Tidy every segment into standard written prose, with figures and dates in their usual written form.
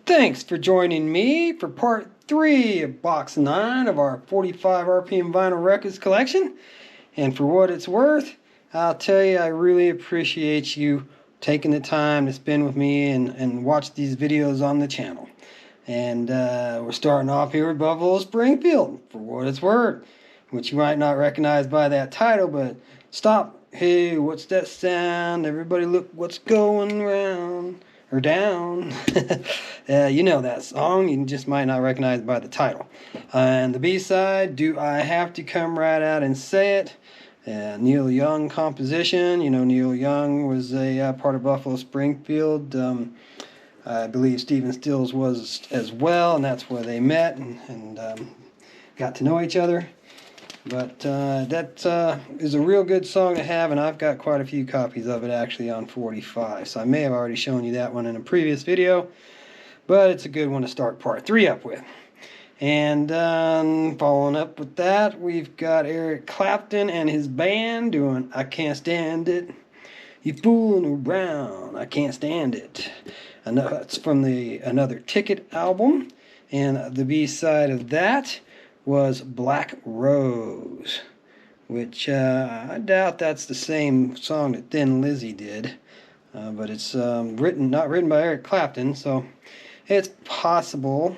Thanks for joining me for part 3 of box 9 of our 45 RPM vinyl records collection. And for what it's worth, I'll tell you, I really appreciate you taking the time to spend with me and watch these videos on the channel. And we're starting off here with Buffalo Springfield, for what it's worth, which you might not recognize by that title, but stop. Hey, what's that sound? Everybody look what's going around. Or down. You know that song, you just might not recognize it by the title. And the B-side, Do I Have to Come Right Out and Say It? Neil Young composition. You know, Neil Young was a part of Buffalo Springfield. I believe Stephen Stills was as well, and that's where they met and got to know each other. But that is a real good song to have, and I've got quite a few copies of it actually on 45. So I may have already shown you that one in a previous video, but it's a good one to start part 3 up with. And following up with that, we've got Eric Clapton and his band doing I Can't Stand It. You fooling around, I can't stand it. And that's from the Another Ticket album. And the B-side of that was Black Rose, which I doubt that's the same song that Thin Lizzy did, but it's not written by Eric Clapton, so it's possible,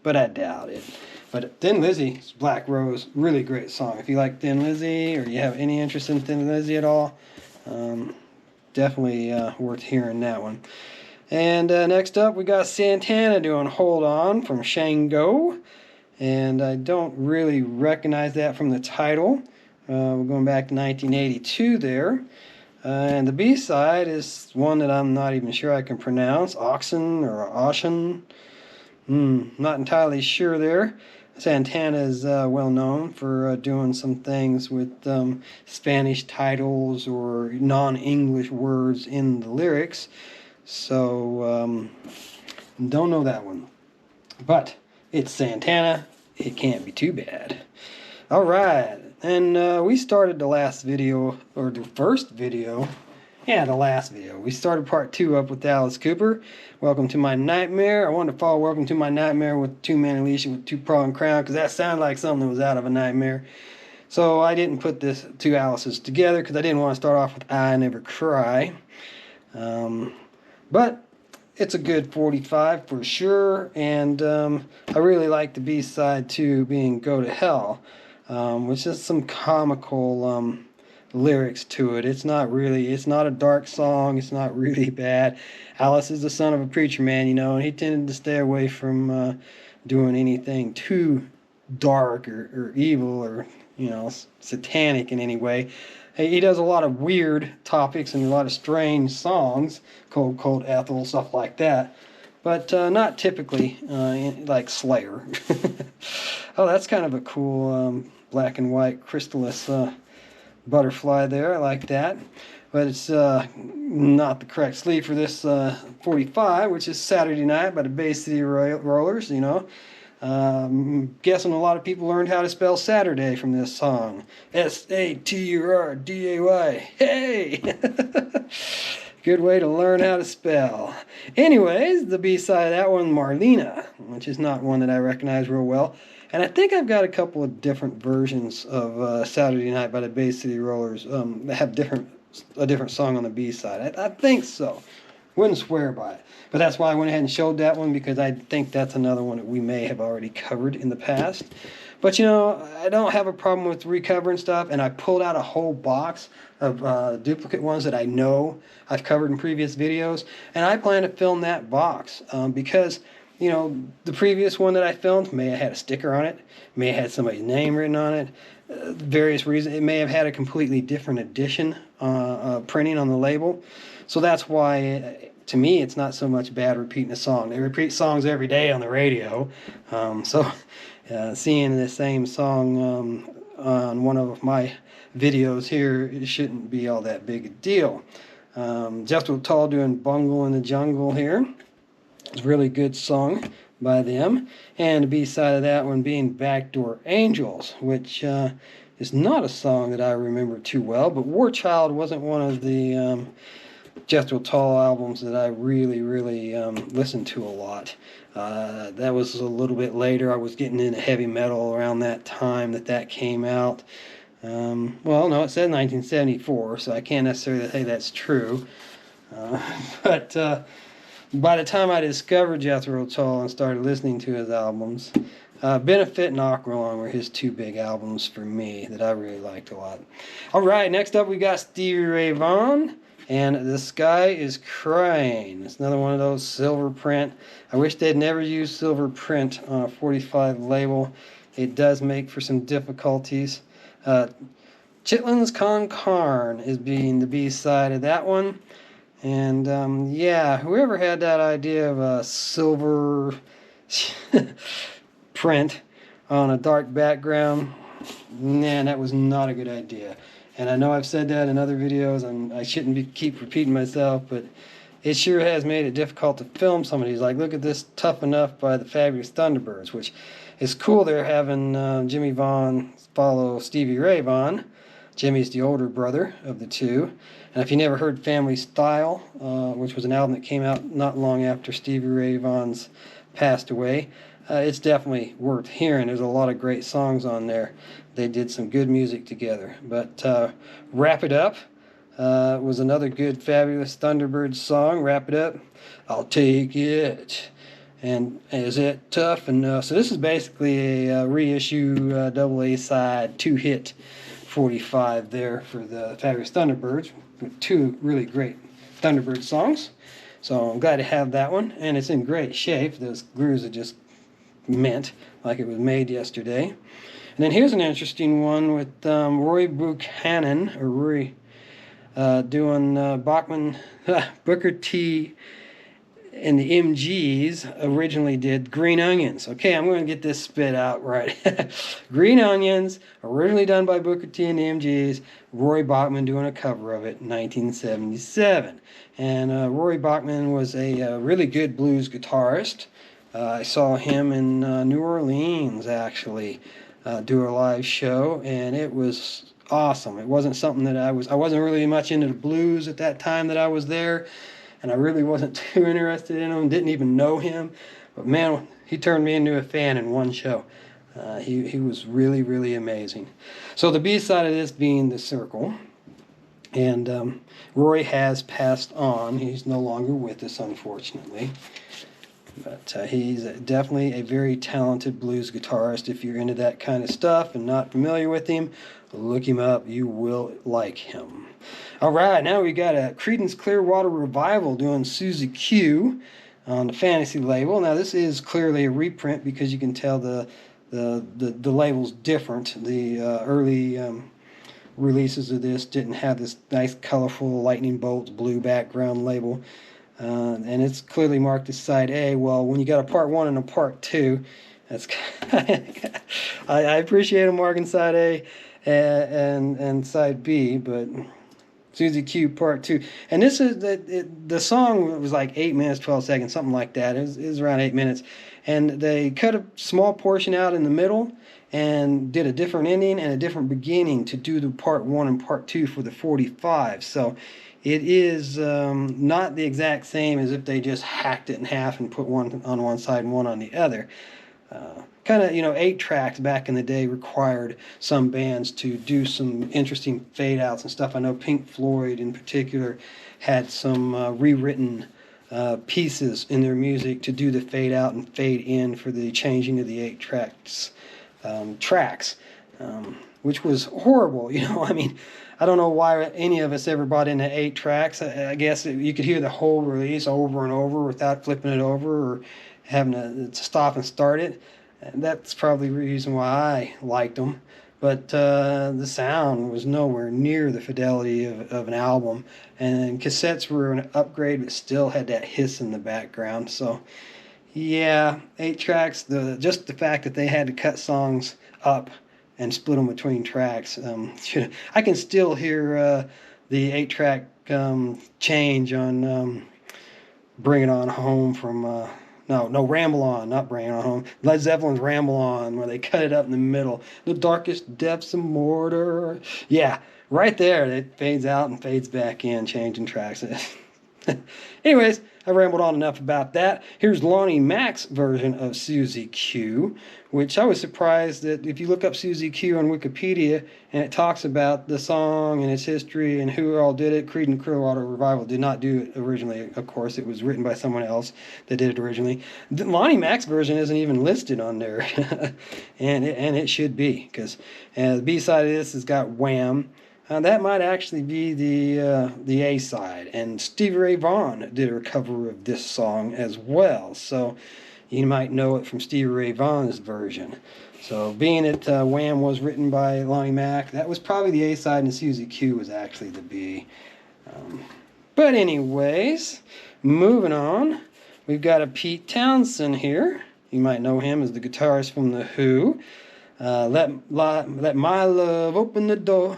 but I doubt it. But Thin Lizzy's Black Rose, really great song. If you like Thin Lizzy, or you have any interest in Thin Lizzy at all, definitely worth hearing that one. And next up, we got Santana doing Hold On from Shango. And I don't really recognize that from the title. We're going back to 1982 there. And the B-side is one that I'm not even sure I can pronounce. Oxen or Ocean. Not entirely sure there. Santana is well known for doing some things with Spanish titles or non-English words in the lyrics. So, don't know that one. But it's Santana. It can't be too bad. Alright, and we started the last video, or the first video. Yeah, the last video. We started part 2 up with Alice Cooper. Welcome to My Nightmare. I wanted to follow Welcome to My Nightmare with Two Man Alicia with Two Paw and Crown, because that sounded like something that was out of a nightmare. So I didn't put this two Alice's together, because I didn't want to start off with I Never Cry. But it's a good 45 for sure, and I really like the B-side too, being Go to Hell, which is some comical lyrics to it. It's not a dark song, it's not really bad. Alice is the son of a preacher man, you know, and he tended to stay away from doing anything too dark or evil or, you know, satanic in any way. He does a lot of weird topics and a lot of strange songs, Cold Ethel, stuff like that, but not typically like Slayer. Oh, that's kind of a cool black and white chrysalis butterfly there. I like that, but it's not the correct sleeve for this 45, which is Saturday Night by the Bay City Rollers, you know. Guessing a lot of people learned how to spell Saturday from this song. Saturday. Hey! Good way to learn how to spell. Anyways, the B-side of that one, Marlena, which is not one that I recognize real well. And I think I've got a couple of different versions of Saturday Night by the Bay City Rollers that have a different song on the B-side. I think so. Wouldn't swear by it. But that's why I went ahead and showed that one, because I think that's another one that we may have already covered in the past. But, you know, I don't have a problem with recovering stuff, and I pulled out a whole box of duplicate ones that I know I've covered in previous videos, and I plan to film that box because, you know, the previous one that I filmed may have had a sticker on it, may have had somebody's name written on it, various reasons. It may have had a completely different edition printing on the label. So that's why, to me, it's not so much bad repeating a song. They repeat songs every day on the radio. Seeing the same song on one of my videos here, it shouldn't be all that big a deal. Jethro Tull doing Bungle in the Jungle here. It's a really good song by them. And the B-side of that one being Backdoor Angels, which is not a song that I remember too well, but War Child wasn't one of the Jethro Tull albums that I really listened to a lot. That was a little bit later. I was getting into heavy metal around that time that came out. Well, no, it said 1974, so I can't necessarily say that's true. But by the time I discovered Jethro Tull and started listening to his albums, Benefit and Aqualung were his two big albums for me that I really liked a lot. All right, next up we got Stevie Ray Vaughan, and The Sky is Crying. It's another one of those silver print. I wish they'd never used silver print on a 45 label. It does make for some difficulties. Chitlins Con Carne is being the B-side of that one. And yeah, whoever had that idea of a silver print on a dark background, man, that was not a good idea. And I know I've said that in other videos, and I shouldn't keep repeating myself, but it sure has made it difficult to film some of these. Like, look at this Tough Enough by the fabulous Thunderbirds, which is cool. They're having Jimmy Vaughan follow Stevie Ray Vaughan. Jimmy's the older brother of the two. And if you never heard Family Style, which was an album that came out not long after Stevie Ray Vaughan's passed away, it's definitely worth hearing. There's a lot of great songs on there. They did some good music together. But Wrap It Up was another good, fabulous Thunderbirds song. Wrap It Up, I'll Take It. And Is It Tough Enough? So this is basically a reissue double A side 2-hit 45 there for the fabulous Thunderbirds, with two really great Thunderbird songs. So I'm glad to have that one, and it's in great shape. Those grooves are just mint, like it was made yesterday. And then here's an interesting one with Rory Buchanan, or Rory, doing Bachman, Booker T, and the MGs originally did Green Onions. Okay, I'm going to get this spit out right. Green Onions, originally done by Booker T and the MGs. Rory Bachman doing a cover of it in 1977. And Rory Bachman was a really good blues guitarist. I saw him in New Orleans, actually, do a live show, and it was awesome. It wasn't something that I wasn't really much into the blues at that time that I was there. And I really wasn't too interested in him, didn't even know him. But man, he turned me into a fan in one show. He was really amazing. So the B-side of this being The Circle. And Rory has passed on. He's no longer with us, unfortunately. But he's definitely a very talented blues guitarist. If you're into that kind of stuff and not familiar with him, look him up. You will like him. All right, now we got a Creedence Clearwater Revival doing Susie Q on the Fantasy label. Now this is clearly a reprint because you can tell the label's different. The early releases of this didn't have this nice colorful lightning bolt blue background label. And it's clearly marked as side A. Well, when you got a part 1 and a part 2, that's I appreciate them marking side A and side B, but Susie Q part 2. And this is the song was like 8 minutes 12 seconds, something like that. It was around 8 minutes, and they cut a small portion out in the middle and did a different ending and a different beginning to do the part 1 and part 2 for the 45. So it is not the exact same as if they just hacked it in half and put one on one side and one on the other. Kind of, 8 tracks back in the day required some bands to do some interesting fade outs and stuff. I know Pink Floyd in particular had some rewritten pieces in their music to do the fade out and fade in for the changing of the 8 tracks, which was horrible. I mean, I don't know why any of us ever bought into 8 tracks. I guess you could hear the whole release over and over without flipping it over or having to stop and start it. And that's probably the reason why I liked them. But the sound was nowhere near the fidelity of an album. And cassettes were an upgrade, but still had that hiss in the background. So, yeah, 8 tracks, just the fact that they had to cut songs up and split them between tracks. I can still hear the 8-track change on Bring It On Home from... No, Ramble On, not Bring It On Home. Led Zeppelin's Ramble On, where they cut it up in the middle. The darkest depths of mortar. Yeah, right there, it fades out and fades back in, changing tracks. Anyways, I rambled on enough about that. Here's Lonnie Mac's version of Susie Q, which I was surprised that if you look up Susie Q on Wikipedia and it talks about the song and its history and who all did it, Creedence Clearwater Revival did not do it originally. Of course, it was written by someone else that did it originally. Lonnie Mac's version isn't even listed on there, and it should be, because the B-side of this has got Wham. That might actually be the A-side, and Stevie Ray Vaughan did a cover of this song as well, so you might know it from Stevie Ray Vaughan's version. So being that Wham was written by Lonnie Mac, that was probably the A-side, and Susie Q was actually the B. But anyways, moving on, we've got a Pete Townshend here. You might know him as the guitarist from The Who. Let my love open the door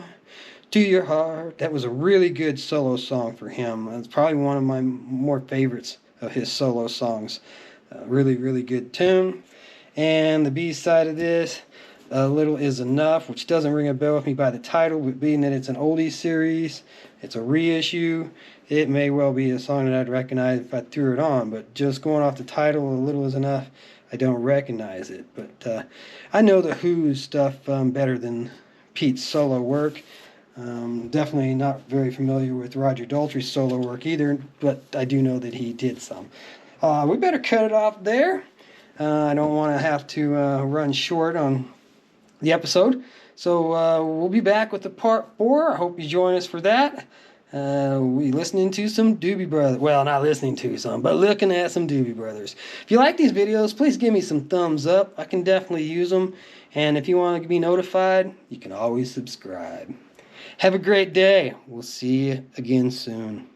to your heart. That was a really good solo song for him. It's probably one of my more favorites of his solo songs. Really, really good tune. And the B-side of this, A Little Is Enough, which doesn't ring a bell with me by the title, but being that it's an oldie series, it's a reissue, it may well be a song that I'd recognize if I threw it on, but just going off the title, A Little Is Enough, I don't recognize it. But I know the Who's stuff better than Pete's solo work. Definitely not very familiar with Roger Daltrey's solo work either, but I do know that he did some. We better cut it off there. I don't want to have to run short on the episode. So we'll be back with the part 4. I hope you join us for that. We listening to some Doobie Brothers. Well, not listening to some, but looking at some Doobie Brothers. If you like these videos, please give me some thumbs up. I can definitely use them. And if you want to be notified, you can always subscribe. Have a great day. We'll see you again soon.